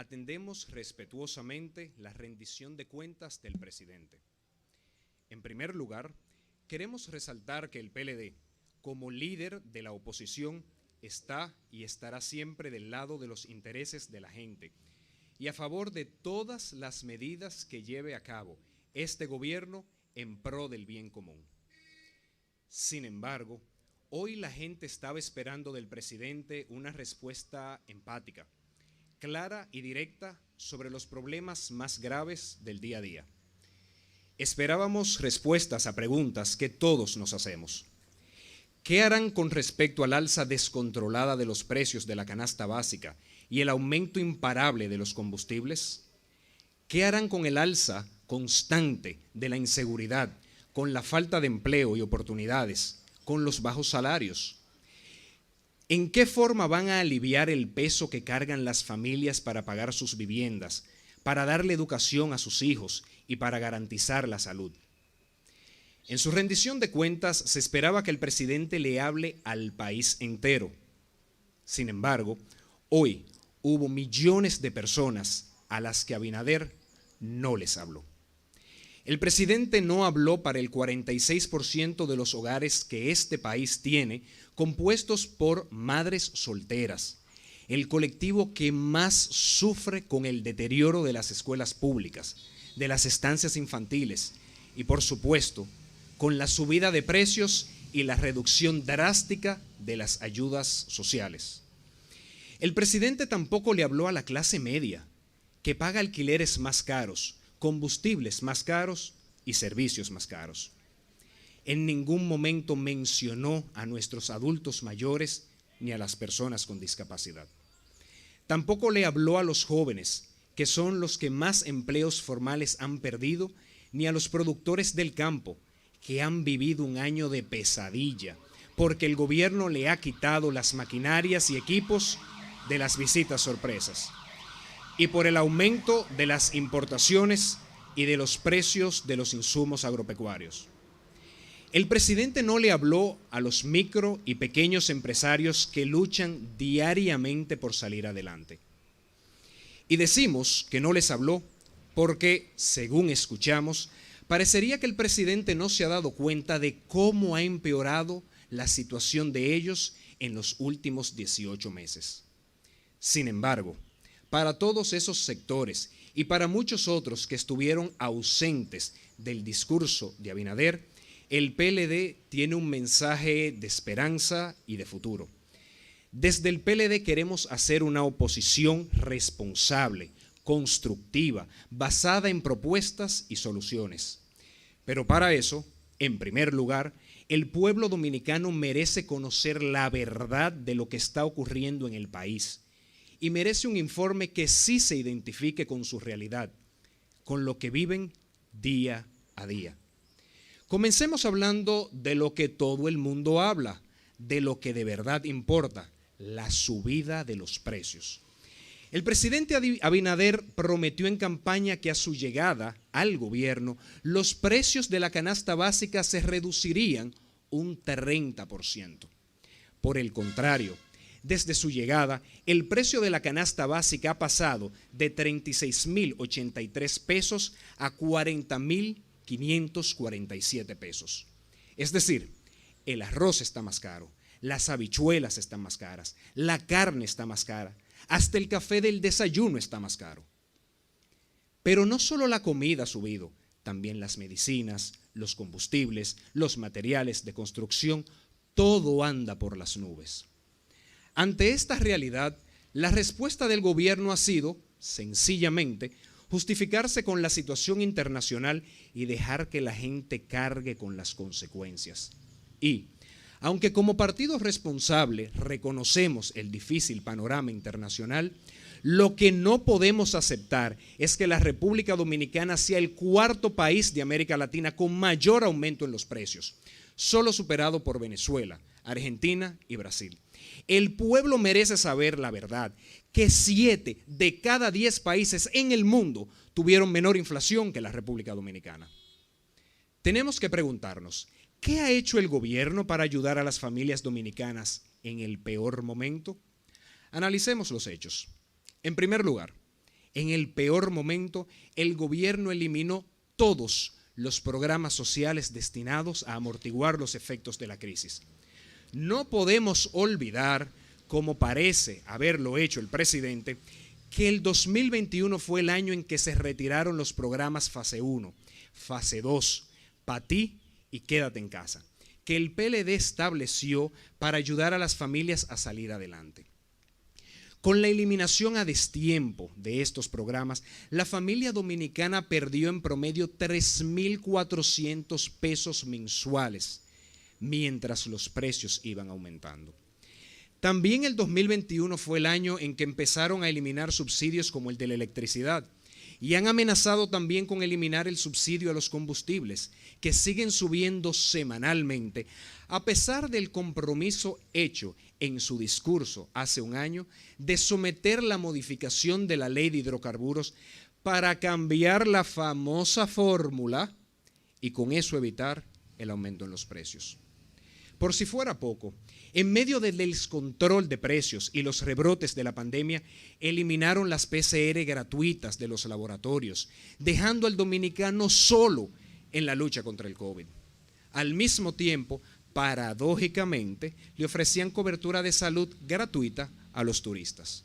atendemos respetuosamente la rendición de cuentas del presidente. En primer lugar, queremos resaltar que el PLD, como líder de la oposición, está y estará siempre del lado de los intereses de la gente y a favor de todas las medidas que lleve a cabo este gobierno en pro del bien común. Sin embargo, hoy la gente estaba esperando del presidente una respuesta empática, clara y directa sobre los problemas más graves del día a día. Esperábamos respuestas a preguntas que todos nos hacemos. ¿Qué harán con respecto al alza descontrolada de los precios de la canasta básica y el aumento imparable de los combustibles? ¿Qué harán con el alza constante de la inseguridad, con la falta de empleo y oportunidades, con los bajos salarios? ¿En qué forma van a aliviar el peso que cargan las familias para pagar sus viviendas, para darle educación a sus hijos y para garantizar la salud? En su rendición de cuentas se esperaba que el presidente le hable al país entero. Sin embargo, hoy hubo millones de personas a las que Abinader no les habló. El presidente no habló para el 46% de los hogares que este país tiene, compuestos por madres solteras, el colectivo que más sufre con el deterioro de las escuelas públicas, de las estancias infantiles y, por supuesto, con la subida de precios y la reducción drástica de las ayudas sociales. El presidente tampoco le habló a la clase media, que paga alquileres más caros, combustibles más caros y servicios más caros. En ningún momento mencionó a nuestros adultos mayores ni a las personas con discapacidad. Tampoco le habló a los jóvenes, que son los que más empleos formales han perdido, ni a los productores del campo, que han vivido un año de pesadilla, porque el gobierno le ha quitado las maquinarias y equipos de las visitas sorpresas, y por el aumento de las importaciones y de los precios de los insumos agropecuarios. El presidente no le habló a los micro y pequeños empresarios que luchan diariamente por salir adelante. Y decimos que no les habló porque, según escuchamos, parecería que el presidente no se ha dado cuenta de cómo ha empeorado la situación de ellos en los últimos 18 meses. Sin embargo, para todos esos sectores y para muchos otros que estuvieron ausentes del discurso de Abinader, el PLD tiene un mensaje de esperanza y de futuro. Desde el PLD queremos hacer una oposición responsable, constructiva, basada en propuestas y soluciones. Pero para eso, en primer lugar, el pueblo dominicano merece conocer la verdad de lo que está ocurriendo en el país y merece un informe que sí se identifique con su realidad, con lo que viven día a día. Comencemos hablando de lo que todo el mundo habla, de lo que de verdad importa, la subida de los precios. El presidente Abinader prometió en campaña que a su llegada al gobierno los precios de la canasta básica se reducirían un 30%. Por el contrario, desde su llegada, el precio de la canasta básica ha pasado de 36,083 pesos a 40,547 pesos. Es decir, el arroz está más caro, las habichuelas están más caras, la carne está más cara, hasta el café del desayuno está más caro. Pero no solo la comida ha subido, también las medicinas, los combustibles, los materiales de construcción, todo anda por las nubes. Ante esta realidad, la respuesta del gobierno ha sido, sencillamente, justificarse con la situación internacional y dejar que la gente cargue con las consecuencias. Y, aunque como partido responsable reconocemos el difícil panorama internacional, lo que no podemos aceptar es que la República Dominicana sea el cuarto país de América Latina con mayor aumento en los precios, solo superado por Venezuela, Argentina y Brasil. El pueblo merece saber la verdad, que 7 de cada 10 países en el mundo tuvieron menor inflación que la República Dominicana. Tenemos que preguntarnos, ¿qué ha hecho el gobierno para ayudar a las familias dominicanas en el peor momento? Analicemos los hechos. En primer lugar, En el peor momento, el gobierno eliminó todos los programas sociales destinados a amortiguar los efectos de la crisis. No podemos olvidar, como parece haberlo hecho el presidente, que el 2021 fue el año en que se retiraron los programas fase 1, fase 2, PATI y Quédate en casa, que el PLD estableció para ayudar a las familias a salir adelante. Con la eliminación a destiempo de estos programas, la familia dominicana perdió en promedio 3.400 pesos mensuales, mientras los precios iban aumentando. También el 2021 fue el año en que empezaron a eliminar subsidios como el de la electricidad y han amenazado también con eliminar el subsidio a los combustibles, que siguen subiendo semanalmente, a pesar del compromiso hecho en su discurso hace un año de someter la modificación de la ley de hidrocarburos para cambiar la famosa fórmula y con eso evitar el aumento en los precios. Por si fuera poco, en medio del descontrol de precios y los rebrotes de la pandemia, eliminaron las PCR gratuitas de los laboratorios, dejando al dominicano solo en la lucha contra el COVID. Al mismo tiempo, paradójicamente, le ofrecían cobertura de salud gratuita a los turistas.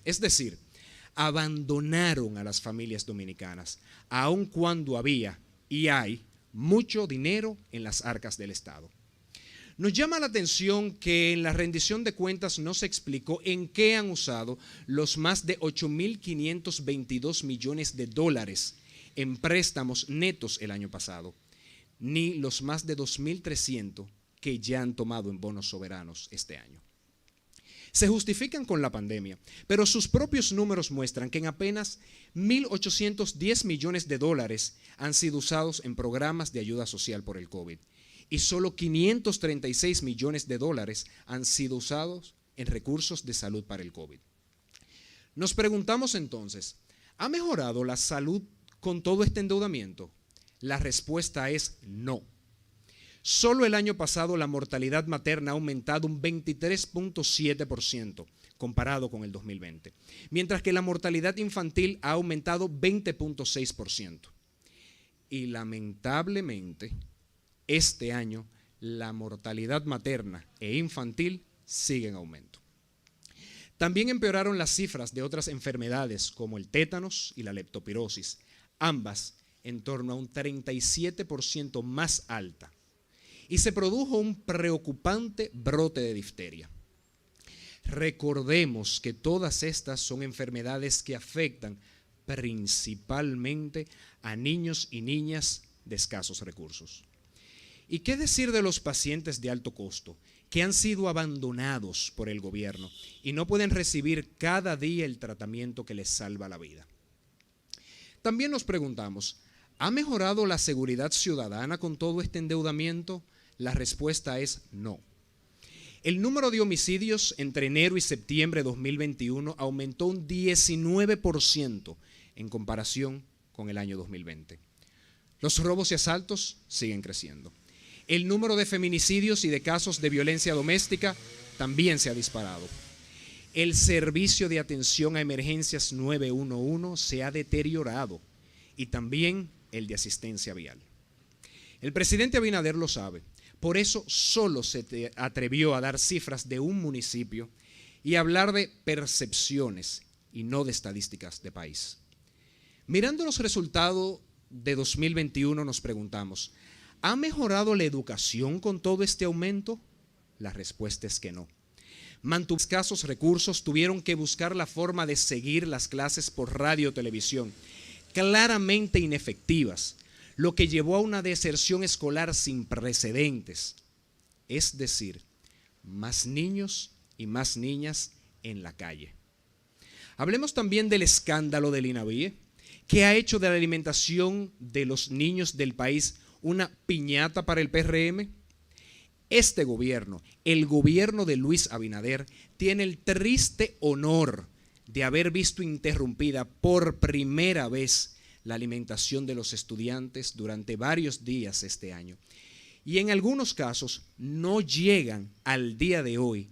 Es decir, abandonaron a las familias dominicanas, aun cuando había y hay mucho dinero en las arcas del Estado. Nos llama la atención que en la rendición de cuentas no se explicó en qué han usado los más de 8.522 millones de dólares en préstamos netos el año pasado, ni los más de 2.300 que ya han tomado en bonos soberanos este año. Se justifican con la pandemia, pero sus propios números muestran que en apenas 1.810 millones de dólares han sido usados en programas de ayuda social por el COVID. Y solo 536 millones de dólares han sido usados en recursos de salud para el COVID. Nos preguntamos entonces, ¿ha mejorado la salud con todo este endeudamiento? La respuesta es no. Solo el año pasado la mortalidad materna ha aumentado un 23.7% comparado con el 2020, mientras que la mortalidad infantil ha aumentado 20.6%. Y lamentablemente, este año, la mortalidad materna e infantil sigue en aumento. También empeoraron las cifras de otras enfermedades como el tétanos y la leptospirosis, ambas en torno a un 37% más alta. Y se produjo un preocupante brote de difteria. Recordemos que todas estas son enfermedades que afectan principalmente a niños y niñas de escasos recursos. ¿Y qué decir de los pacientes de alto costo que han sido abandonados por el gobierno y no pueden recibir cada día el tratamiento que les salva la vida? También nos preguntamos, ¿ha mejorado la seguridad ciudadana con todo este endeudamiento? La respuesta es no. El número de homicidios entre enero y septiembre de 2021 aumentó un 19% en comparación con el año 2020. Los robos y asaltos siguen creciendo. El número de feminicidios y de casos de violencia doméstica también se ha disparado. El servicio de atención a emergencias 911 se ha deteriorado y también el de asistencia vial. El presidente Abinader lo sabe, por eso solo se atrevió a dar cifras de un municipio y hablar de percepciones y no de estadísticas de país. Mirando los resultados de 2021 nos preguntamos, ¿ha mejorado la educación con todo este aumento? La respuesta es que no. Mantuvo escasos recursos, tuvieron que buscar la forma de seguir las clases por radio o televisión, claramente inefectivas, lo que llevó a una deserción escolar sin precedentes. Es decir, más niños y más niñas en la calle. Hablemos también del escándalo del INAVIE, que ha hecho de la alimentación de los niños del país una piñata para el PRM. Este gobierno, el gobierno de Luis Abinader, tiene el triste honor de haber visto interrumpida por primera vez la alimentación de los estudiantes durante varios días este año. Y en algunos casos no llegan al día de hoy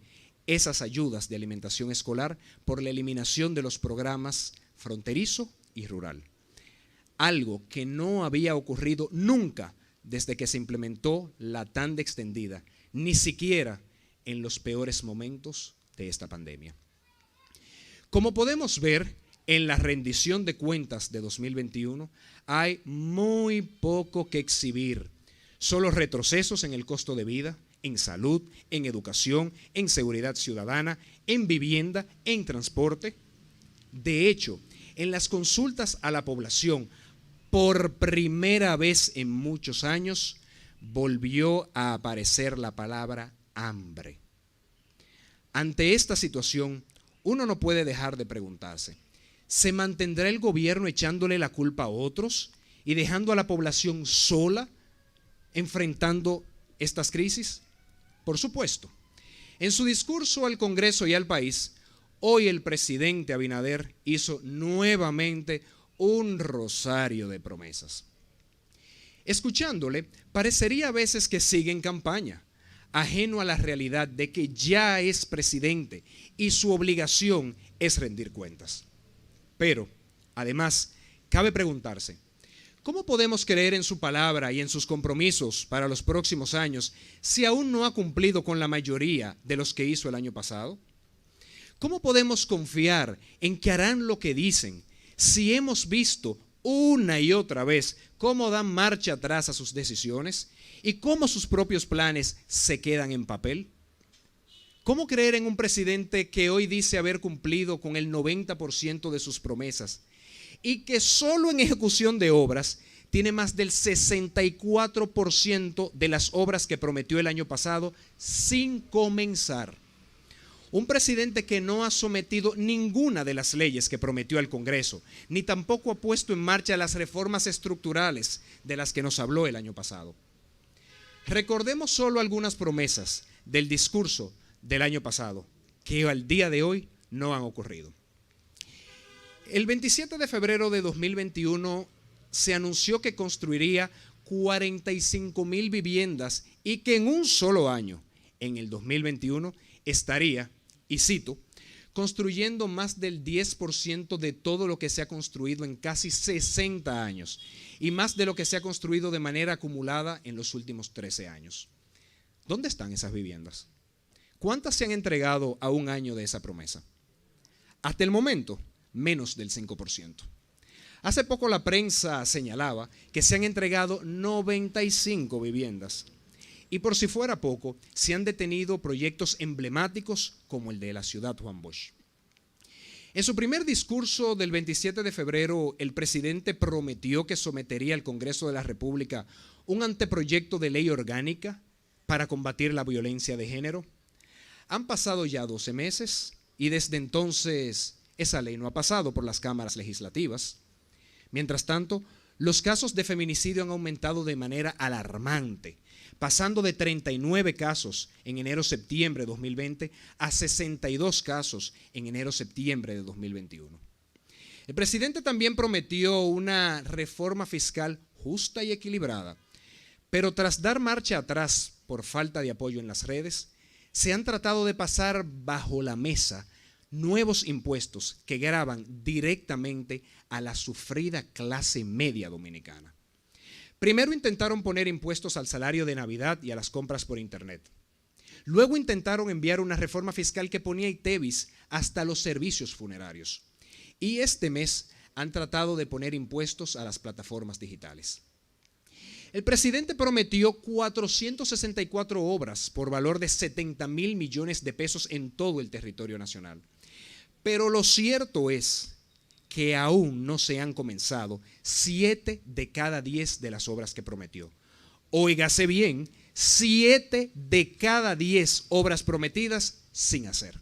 esas ayudas de alimentación escolar por la eliminación de los programas fronterizo y rural. Algo que no había ocurrido nunca desde que se implementó la tanda extendida, ni siquiera en los peores momentos de esta pandemia. Como podemos ver en la rendición de cuentas de 2021, hay muy poco que exhibir, solo retrocesos en el costo de vida, en salud, en educación, en seguridad ciudadana, en vivienda, en transporte. De hecho, en las consultas a la población, por primera vez en muchos años, volvió a aparecer la palabra hambre. Ante esta situación, uno no puede dejar de preguntarse, ¿se mantendrá el gobierno echándole la culpa a otros y dejando a la población sola enfrentando estas crisis? Por supuesto. En su discurso al Congreso y al país, hoy el presidente Abinader hizo nuevamente un rosario de promesas. Escuchándole, parecería a veces que sigue en campaña, ajeno a la realidad de que ya es presidente y su obligación es rendir cuentas. Pero, además, cabe preguntarse, ¿cómo podemos creer en su palabra y en sus compromisos para los próximos años si aún no ha cumplido con la mayoría de los que hizo el año pasado? ¿Cómo podemos confiar en que harán lo que dicen si hemos visto una y otra vez cómo dan marcha atrás a sus decisiones y cómo sus propios planes se quedan en papel? ¿Cómo creer en un presidente que hoy dice haber cumplido con el 90% de sus promesas y que solo en ejecución de obras tiene más del 64% de las obras que prometió el año pasado sin comenzar? Un presidente que no ha sometido ninguna de las leyes que prometió al Congreso, ni tampoco ha puesto en marcha las reformas estructurales de las que nos habló el año pasado. Recordemos solo algunas promesas del discurso del año pasado, que al día de hoy no han ocurrido. El 27 de febrero de 2021 se anunció que construiría 45,000 viviendas y que en un solo año, en el 2021, estaría, y cito, construyendo más del 10% de todo lo que se ha construido en casi 60 años y más de lo que se ha construido de manera acumulada en los últimos 13 años. ¿Dónde están esas viviendas? ¿Cuántas se han entregado a un año de esa promesa? Hasta el momento, menos del 5%. Hace poco la prensa señalaba que se han entregado 95 viviendas. Y por si fuera poco, se han detenido proyectos emblemáticos como el de la ciudad Juan Bosch. En su primer discurso del 27 de febrero, el presidente prometió que sometería al Congreso de la República un anteproyecto de ley orgánica para combatir la violencia de género. Han pasado ya 12 meses y desde entonces esa ley no ha pasado por las cámaras legislativas. Mientras tanto, los casos de feminicidio han aumentado de manera alarmante, pasando de 39 casos en enero-septiembre de 2020 a 62 casos en enero-septiembre de 2021. El presidente también prometió una reforma fiscal justa y equilibrada, pero tras dar marcha atrás por falta de apoyo en las redes, se han tratado de pasar bajo la mesa nuevos impuestos que gravan directamente a la sufrida clase media dominicana. Primero intentaron poner impuestos al salario de Navidad y a las compras por internet. Luego intentaron enviar una reforma fiscal que ponía ITEVIS hasta los servicios funerarios. Y este mes han tratado de poner impuestos a las plataformas digitales. El presidente prometió 464 obras por valor de 70,000 millones de pesos en todo el territorio nacional. Pero lo cierto es que aún no se han comenzado 7 de cada 10 de las obras que prometió. Óigase bien, 7 de cada 10 obras prometidas sin hacer.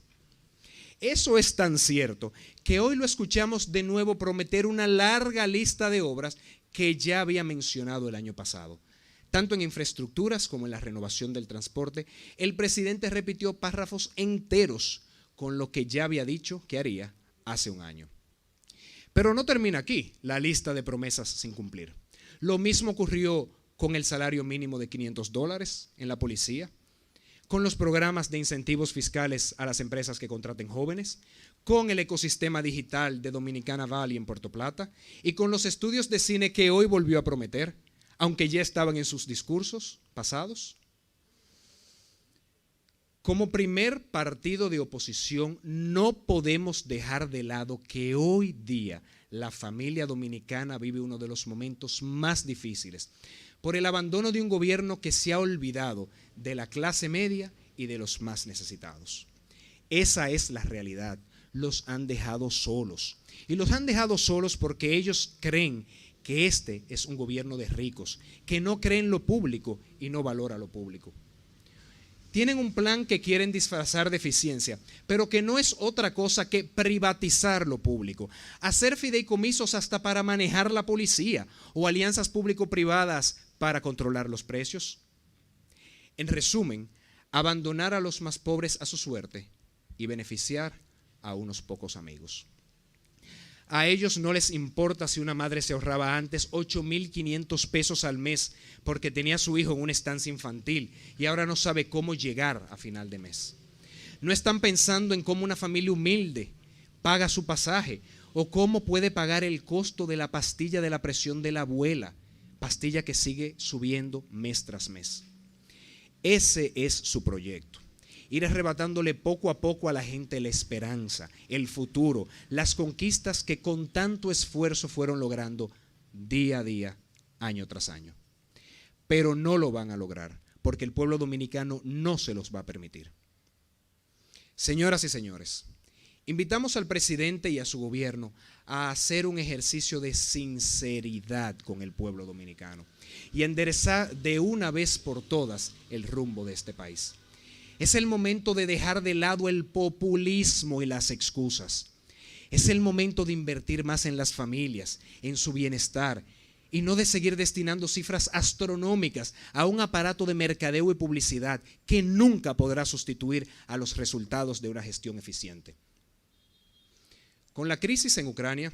Eso es tan cierto que hoy lo escuchamos de nuevo prometer una larga lista de obras que ya había mencionado el año pasado. Tanto en infraestructuras como en la renovación del transporte, el presidente repitió párrafos enteros con lo que ya había dicho que haría hace un año. Pero no termina aquí la lista de promesas sin cumplir. Lo mismo ocurrió con el salario mínimo de $500 en la policía, con los programas de incentivos fiscales a las empresas que contraten jóvenes, con el ecosistema digital de Dominicana Valley en Puerto Plata y con los estudios de cine que hoy volvió a prometer, aunque ya estaban en sus discursos pasados. Como primer partido de oposición, no podemos dejar de lado que hoy día la familia dominicana vive uno de los momentos más difíciles por el abandono de un gobierno que se ha olvidado de la clase media y de los más necesitados. Esa es la realidad. Los han dejado solos. Y los han dejado solos porque ellos creen que este es un gobierno de ricos, que no cree en lo público y no valora lo público. Tienen un plan que quieren disfrazar de eficiencia, pero que no es otra cosa que privatizar lo público, hacer fideicomisos hasta para manejar la policía o alianzas público-privadas para controlar los precios. En resumen, abandonar a los más pobres a su suerte y beneficiar a unos pocos amigos. A ellos no les importa si una madre se ahorraba antes 8,500 pesos al mes porque tenía a su hijo en una estancia infantil y ahora no sabe cómo llegar a final de mes. No están pensando en cómo una familia humilde paga su pasaje o cómo puede pagar el costo de la pastilla de la presión de la abuela, pastilla que sigue subiendo mes tras mes. Ese es su proyecto. Ir arrebatándole poco a poco a la gente la esperanza, el futuro, las conquistas que con tanto esfuerzo fueron logrando día a día, año tras año. Pero no lo van a lograr, porque el pueblo dominicano no se los va a permitir. Señoras y señores, invitamos al presidente y a su gobierno a hacer un ejercicio de sinceridad con el pueblo dominicano y enderezar de una vez por todas el rumbo de este país. Es el momento de dejar de lado el populismo y las excusas. Es el momento de invertir más en las familias, en su bienestar, y no de seguir destinando cifras astronómicas a un aparato de mercadeo y publicidad que nunca podrá sustituir a los resultados de una gestión eficiente. Con la crisis en Ucrania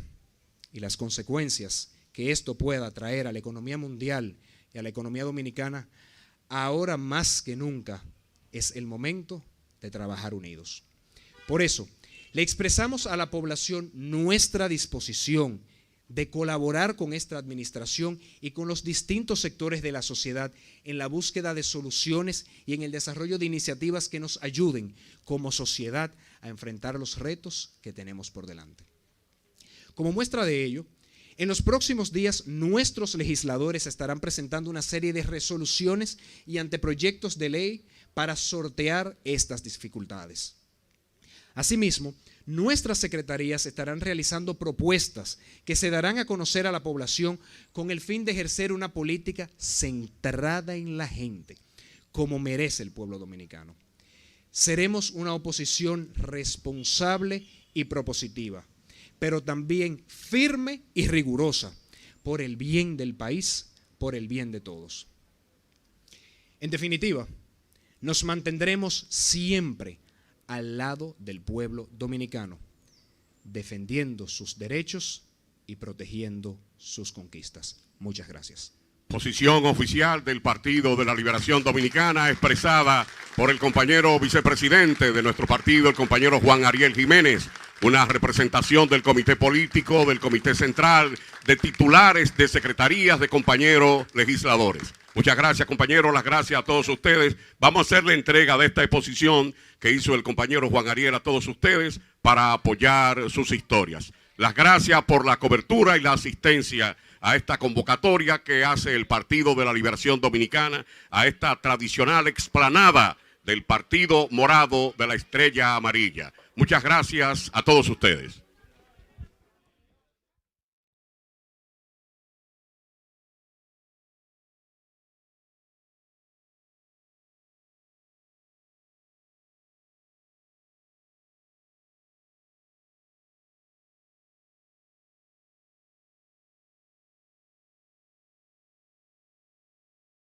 y las consecuencias que esto pueda traer a la economía mundial y a la economía dominicana, ahora más que nunca es el momento de trabajar unidos. Por eso, le expresamos a la población nuestra disposición de colaborar con esta administración y con los distintos sectores de la sociedad en la búsqueda de soluciones y en el desarrollo de iniciativas que nos ayuden como sociedad a enfrentar los retos que tenemos por delante. Como muestra de ello, en los próximos días nuestros legisladores estarán presentando una serie de resoluciones y anteproyectos de ley para sortear estas dificultades. Asimismo, nuestras secretarías estarán realizando propuestas que se darán a conocer a la población con el fin de ejercer una política centrada en la gente, como merece el pueblo dominicano. Seremos una oposición responsable y propositiva, pero también firme y rigurosa, por el bien del país, por el bien de todos. En definitiva, nos mantendremos siempre al lado del pueblo dominicano, defendiendo sus derechos y protegiendo sus conquistas. Muchas gracias. Posición oficial del Partido de la Liberación Dominicana expresada por el compañero vicepresidente de nuestro partido, el compañero Juan Ariel Jiménez. Una representación del comité político, del comité central, de titulares de secretarías, de compañeros legisladores. Muchas gracias, compañeros, las gracias a todos ustedes. Vamos a hacer la entrega de esta exposición que hizo el compañero Juan Ariel a todos ustedes para apoyar sus historias. Las gracias por la cobertura y la asistencia a esta convocatoria que hace el Partido de la Liberación Dominicana, a esta tradicional explanada del Partido Morado de la Estrella Amarilla. Muchas gracias a todos ustedes.